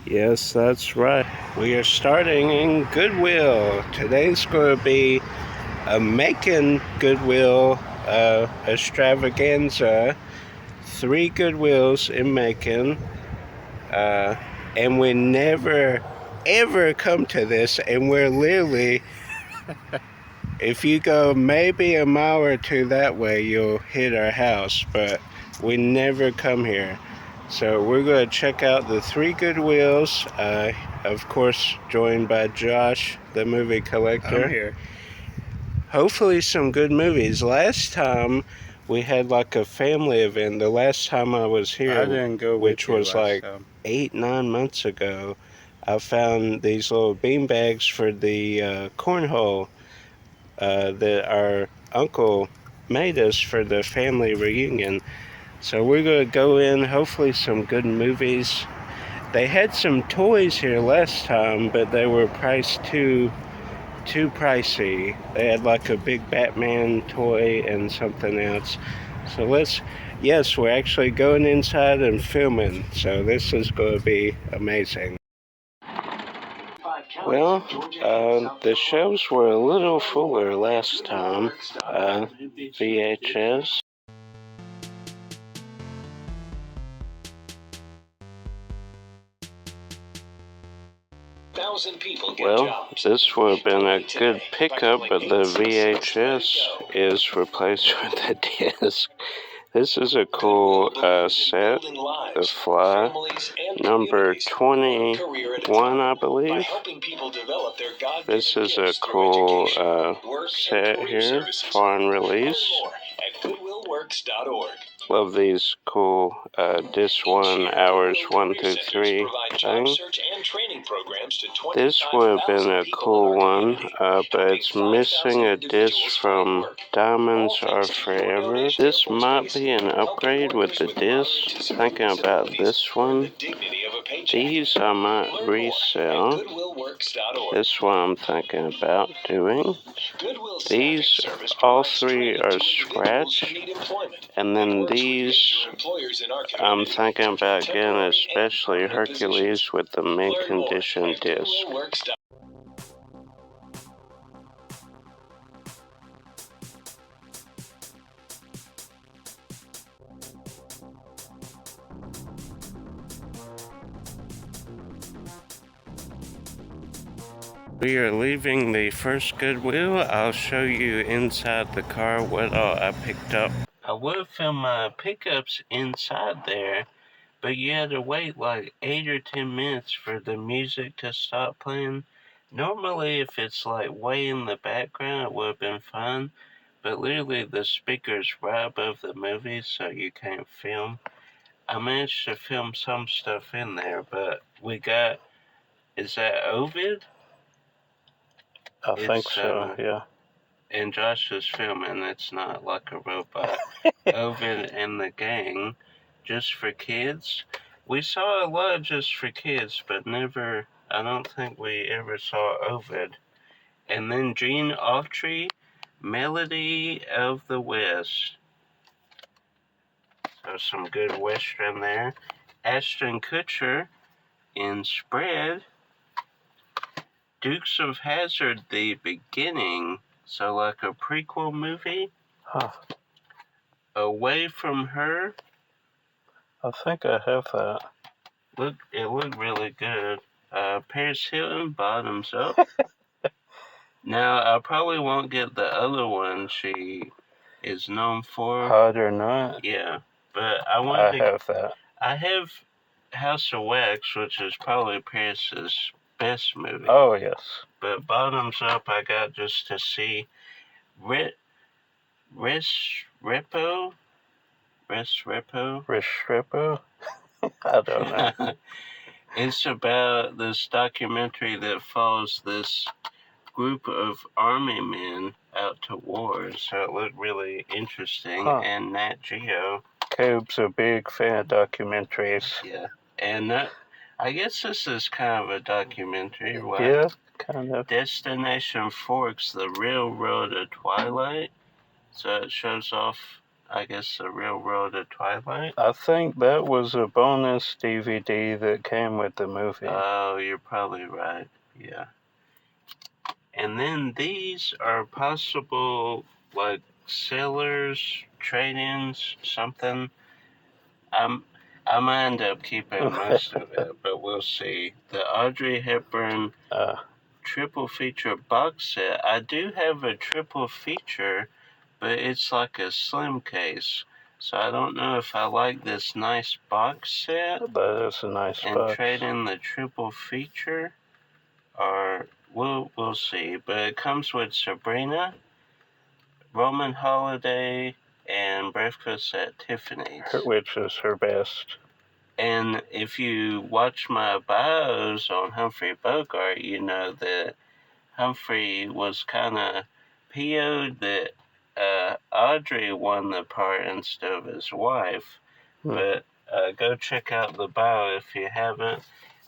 Yes, that's right. We are starting in Goodwill. Today's going to be a Macon Goodwill extravaganza. 3 Goodwills in Macon. Uh, and we never, ever come to this. And we're literally, if you go maybe a mile or two that way, you'll hit our house. But we never come here. So we're going to check out the 3 Goodwills, of course joined by Josh, the movie collector. I'm here. Hopefully some good movies. Last time we had like a family event, the last time I was here, I didn't go with which you was last like time. 8-9 months ago. I found these little bean bags for the cornhole that our uncle made us for the family reunion. So we're going to go in, hopefully some good movies. They had some toys here last time, but they were priced too pricey. They had like a big Batman toy and something else. So yes, we're actually going inside and filming. So this is going to be amazing. Well, the shelves were a little fuller last time. VHS. Well, this would have been a good pickup, but the VHS is replaced with the disc. This is a cool set, The Fly, number 21, I believe. This is a cool set here, foreign release. Love these cool disc 1, hours 1 through 3 thing. This would have been a cool one, but it's missing a disc from Diamonds Are Forever. This might be an upgrade with the disc. Thinking about this one. These I might resell. This one I'm thinking about doing. These, all 3 are scratched. And then these, I'm thinking about getting especially Hercules with the mint condition disc. We are leaving the first Goodwill. I'll show you inside the car what all I picked up. I would have filmed my pickups inside there, but you had to wait like 8 or 10 minutes for the music to stop playing. Normally, if it's like way in the background, it would have been fine, but literally the speaker's right above the movie, so you can't film. I managed to film some stuff in there, but we got, is that Ovid? I think so, yeah. And Josh is filming, it's not like a robot. Ovid and the Gang, Just for Kids. We saw a lot of Just for Kids, but never, I don't think we ever saw Ovid. And then Gene Autry, Melody of the West. So some good Western there. Ashton Kutcher in Spread. Dukes of Hazzard, The Beginning. So like a prequel movie. Huh. Away from Her. I think I have that. It looked really good. Paris Hilton, Bottoms Up. Now, I probably won't get the other one she is known for. Hot or Not? Yeah, but I have that. I have House of Wax, which is probably Paris's best movie. Oh, yes. But Bottoms Up, I got just to see. Repo? Restrepo? I don't know. It's about this documentary that follows this group of army men out to war, so it looked really interesting. Huh. And Nat Geo. Coob's a big fan of documentaries. Yeah, and I guess this is kind of a documentary, right? Yeah, kind of. Destination Forks, The Railroad of Twilight. So it shows off I guess The Real World of Twilight. I think that was a bonus DVD that came with the movie. Oh, you're probably right. Yeah. And then these are possible, like, sellers, trade-ins, something. I might end up keeping most of it, but we'll see. The Audrey Hepburn triple feature box set. I do have a triple feature, but it's like a slim case. So I don't know if I like this nice box set. That is a nice and box. trade in the triple feature, or we'll see. But it comes with Sabrina, Roman Holiday, and Breakfast at Tiffany's. Which is her best. And if you watch my bios on Humphrey Bogart, you know that Humphrey was kind of PO'd that Audrey won the part instead of his wife. But go check out the bio if you haven't.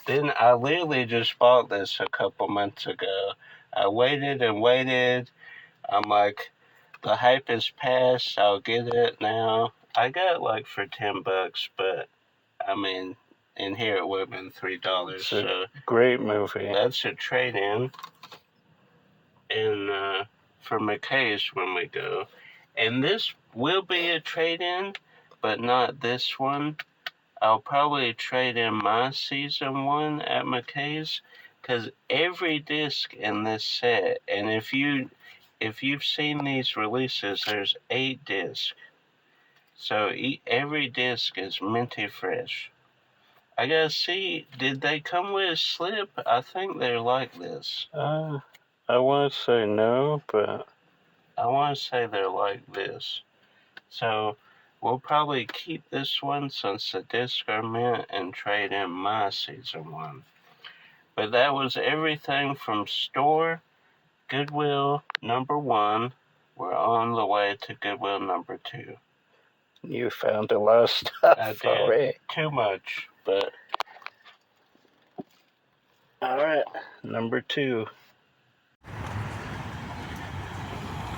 Then I literally just bought this a couple months ago. I waited and waited. I'm like, the hype is past. I'll get it now. I got it like for $10, but I mean, in here it would have been $3. It's a great movie. That's a trade-in. And for McKay's when we go. And this will be a trade-in, but not this one. I'll probably trade in my season 1 at McKay's, because every disc in this set, and if you've seen these releases, there's 8 discs. So every disc is minty fresh. I gotta see, did they come with a slip? I think they're like this. I want to say no, but I want to say they're like this. So we'll probably keep this one since the discs are mint and trade in my season 1. But that was everything from store, Goodwill number 1. We're on the way to Goodwill number 2. You found a lot of stuff. I did. Already. Too much, but... Alright, number 2.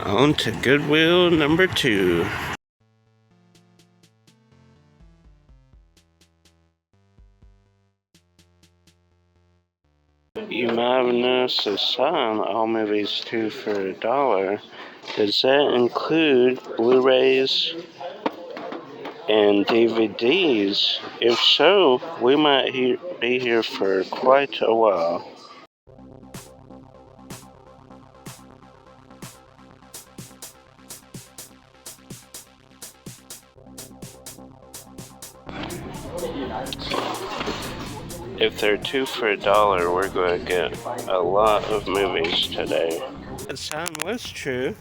On to Goodwill number 2. You might have noticed a sign, all movies 2 for $1. Does that include Blu-rays and DVDs? If so, we might be here for quite a while. If they're 2 for $1, we're going to get a lot of movies today. The sign was true.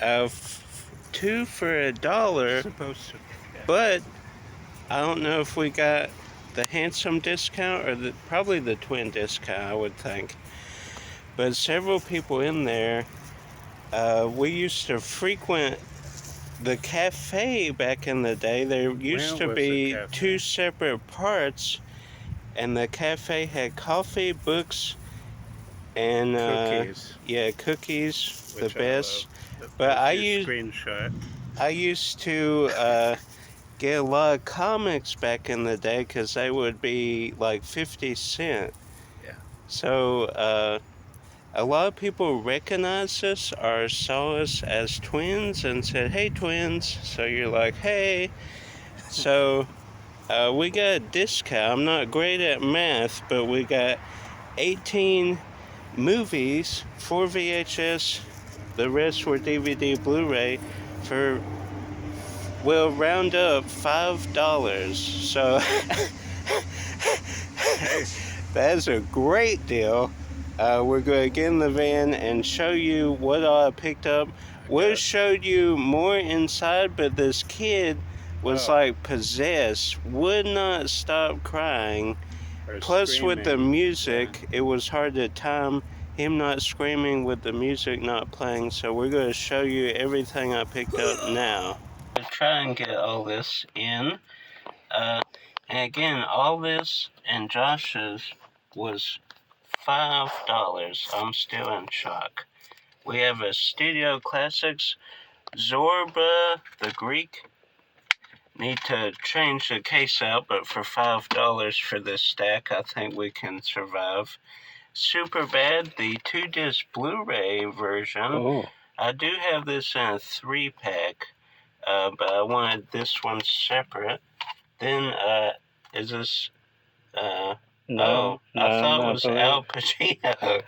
2 for $1. Supposed to. But I don't know if we got the handsome discount or probably the twin discount, I would think. But several people in there, we used to frequent the cafe back in the day. There used to be 2 separate parts, and the cafe had coffee, books, and cookies. Yeah, cookies, Which the best. But I used to get a lot of comics back in the day because they would be like 50 cents. Yeah. So a lot of people recognized us or saw us as twins and said, "Hey, twins." So you're like, "Hey." So we got a discount. I'm not great at math, but we got 18 movies, 4 VHS, the rest were DVD, Blu-ray, for, well, round up $5. So that's a great deal. We're going to get in the van and show you what I picked up. We'll show you more inside, but this kid was like possessed, would not stop crying. Plus, with the music, it was hard to time him not screaming with the music not playing. So we're going to show you everything I picked up now. I'll try and get all this in. And again, all this and Josh's was $5. I'm still in shock. We have a Studio Classics Zorba the Greek. Need to change the case out, but for $5 for this stack, I think we can survive. Super Bad, the 2-disc Blu-ray version. Oh. I do have this in a 3-pack, but I wanted this one separate. Then, is this, No, I thought it was believe. Al Pacino,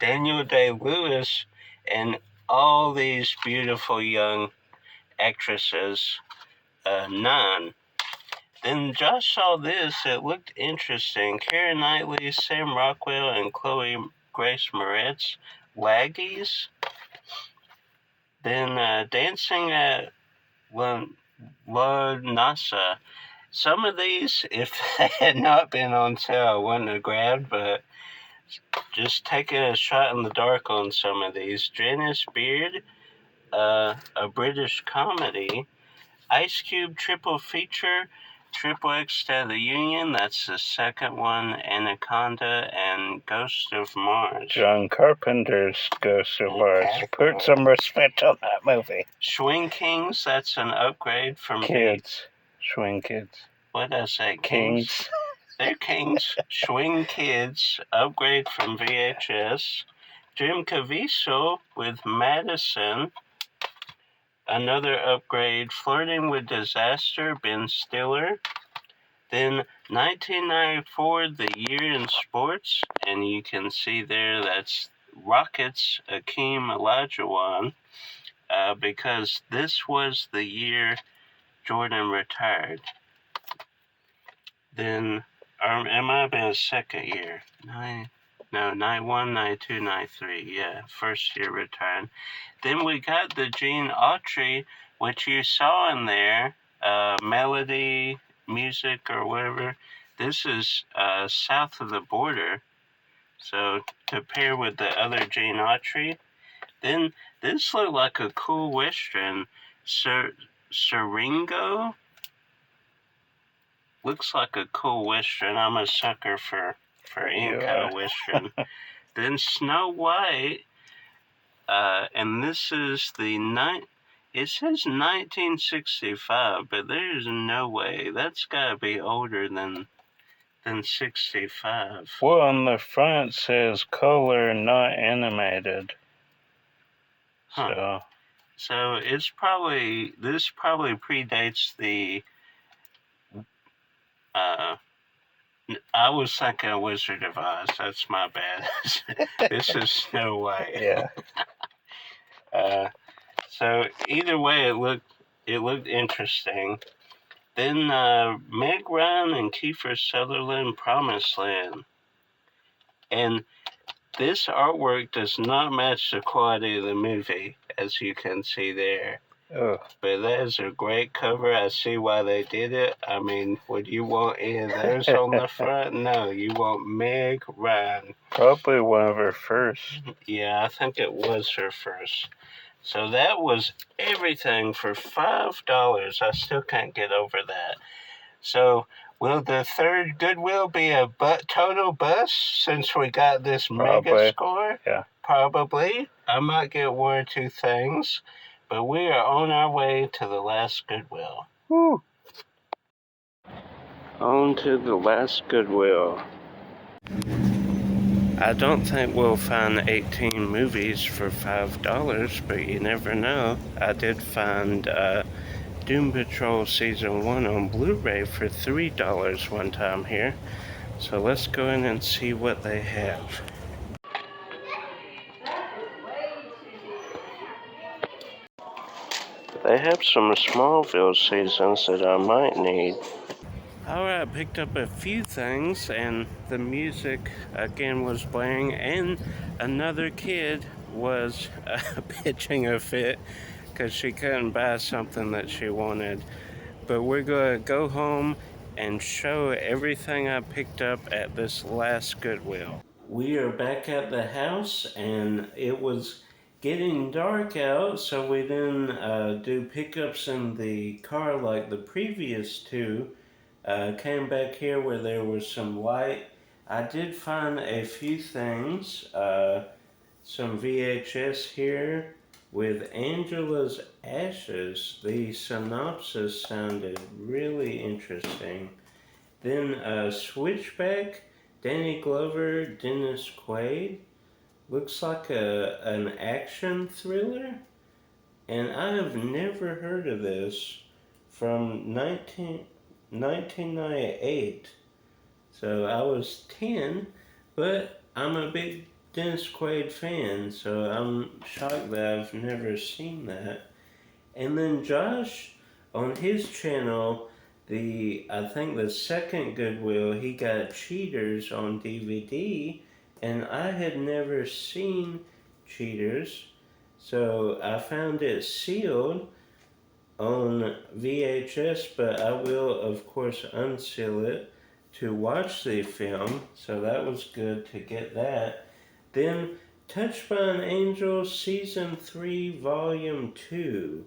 Daniel Day-Lewis, and all these beautiful young actresses, 9. Then Josh saw this. It looked interesting. Keira Knightley, Sam Rockwell, and Chloe Grace Moretz, Laggies. Then Dancing at La NASA. Some of these, if they had not been on sale, I wouldn't have grabbed, but just taking a shot in the dark on some of these. Janice Beard, a British comedy. Ice Cube triple feature, Triple X State of the Union, that's the second one, Anaconda, and Ghost of Mars. John Carpenter's Ghost of Mars. Put some respect on that movie. Swing Kings, that's an upgrade from Kids. Swing Kids. What did I say? Kings? They're Kings. Swing Kids, upgrade from VHS. Jim Caviezel with Madison, another upgrade. Flirting with Disaster, Ben Stiller. Then 1994, The Year in Sports, and you can see there that's Rockets, Akeem Olajuwon, because this was the year Jordan retired. Then, it might have been his second year. 91, 92, 93, yeah, first year retired. Then we got the Gene Autry, which you saw in there, Melody, Music, or whatever. This is South of the Border, so to pair with the other Gene Autry. Then this looked like a cool Western, Seringo. Looks like a cool Western. I'm a sucker for any kind of Western. Then Snow White, and this is it says 1965, but there's no way. That's got to be older than 65. Well, on the front says color, not animated. Huh. So this probably predates the, I was thinking of Wizard of Oz. That's my bad. This is Snow White. Yeah. So either way, it looked interesting. Then Meg Ryan and Kiefer Sutherland, Promised Land. And this artwork does not match the quality of the movie, as you can see there. Oh. But that is a great cover. I see why they did it. I mean, would you want any of those on the front? No, you want Meg Ryan. Probably one of her first. Yeah, I think it was her first. So that was everything for $5. I still can't get over that. So will the third Goodwill be a total bust since we got this mega score? Yeah. Probably. I might get one or two things, but we are on our way to the last Goodwill. Woo! On to the last Goodwill. I don't think we'll find 18 movies for $5, but you never know. I did find Doom Patrol Season 1 on Blu-ray for $3 one time here. So let's go in and see what they have. They have some Smallville seasons that I might need. Alright, I picked up a few things, and the music again was playing, and another kid was pitching a fit because she couldn't buy something that she wanted. But we're going to go home and show everything I picked up at this last Goodwill. We are back at the house, and it was getting dark out, so we didn't do pickups in the car like the previous two. Came back here where there was some light. I did find a few things, some VHS here, with Angela's Ashes, the synopsis sounded really interesting. Then Switchback, Danny Glover, Dennis Quaid. Looks like an action thriller. And I have never heard of this from 1998. So I was 10, but I'm a big Dennis Quaid fan, so I'm shocked that I've never seen that. And then Josh, on his channel, I think the second Goodwill, he got Cheaters on DVD, and I had never seen Cheaters, so I found it sealed on VHS, but I will, of course, unseal it to watch the film, so that was good to get that. Then, Touched by an Angel Season 3 Volume 2.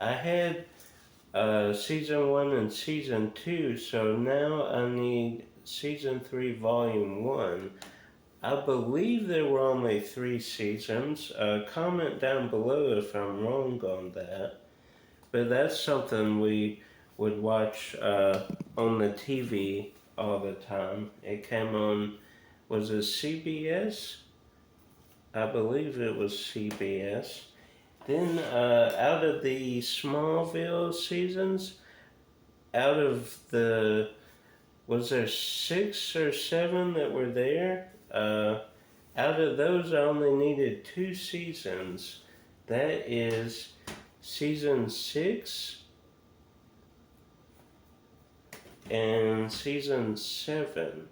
I had Season 1 and Season 2, so now I need Season 3 Volume 1. I believe there were only 3 seasons. Comment down below if I'm wrong on that. But that's something we would watch on the TV all the time. It came on, was it CBS? I believe it was CBS. Then out of the Smallville seasons, out of the, was there 6 or 7 that were there? Out of those I only needed 2 seasons. That is Season 6 and Season 7.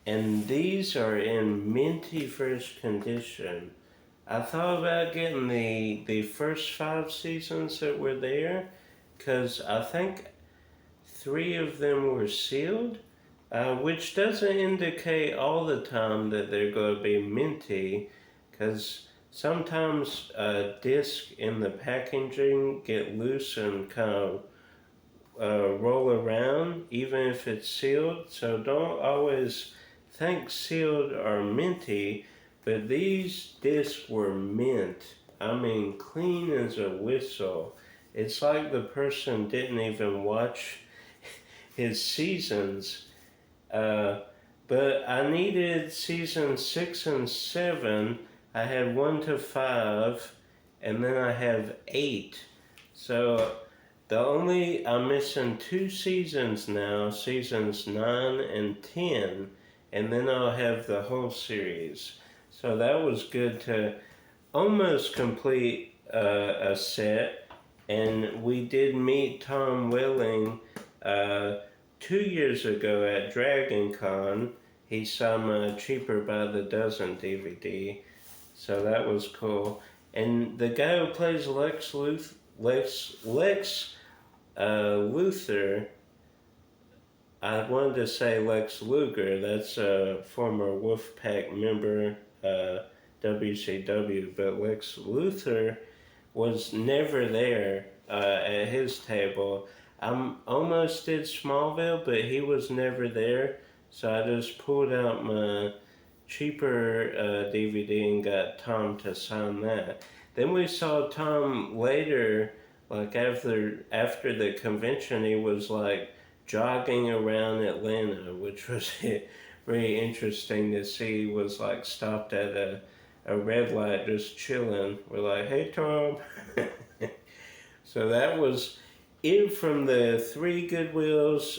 And these are in minty fresh condition. I thought about getting the first 5 seasons that were there, because I think 3 of them were sealed, which doesn't indicate all the time that they're going to be minty, because sometimes discs in the packaging get loose and kind of roll around, even if it's sealed. So don't always think sealed or minty, but these discs were mint. I mean, clean as a whistle. It's like the person didn't even watch his seasons. But I needed season 6 and 7. I had 1 to 5, and then I have 8. So I'm missing 2 seasons now, seasons 9 and 10, and then I'll have the whole series. So that was good to almost complete a set, and we did meet Tom Welling 2 years ago at Dragon Con. He saw my Cheaper by the Dozen DVD, so that was cool. And the guy who plays Lex Luthor, I wanted to say Lex Luger, that's a former Wolfpack member, WCW, but Lex Luthor was never there at his table. I almost did Smallville, but he was never there, so I just pulled out my cheaper DVD and got Tom to sign that. Then we saw Tom later, like after the convention. He was like jogging around Atlanta, which was very interesting to see. He was like stopped at a red light just chilling. We're like, hey Tom. So that was it from the 3 Goodwills,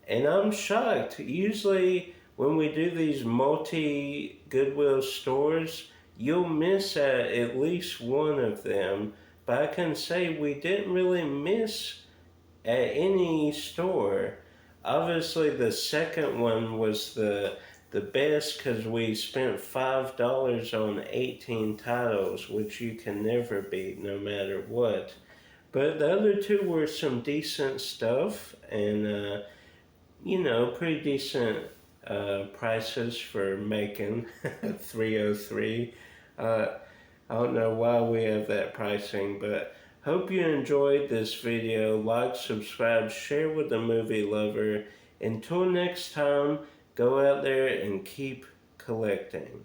and I'm shocked. Usually when we do these multi Goodwill stores, you'll miss at least one of them, but I can say we didn't really miss at any store. Obviously the second one was the best, because we spent $5 on 18 titles, which you can never beat no matter what. But the other 2 were some decent stuff, and pretty decent prices for making 303. I don't know why we have that pricing, but hope you enjoyed this video. Like, subscribe, share with a movie lover. Until next time, go out there and keep collecting.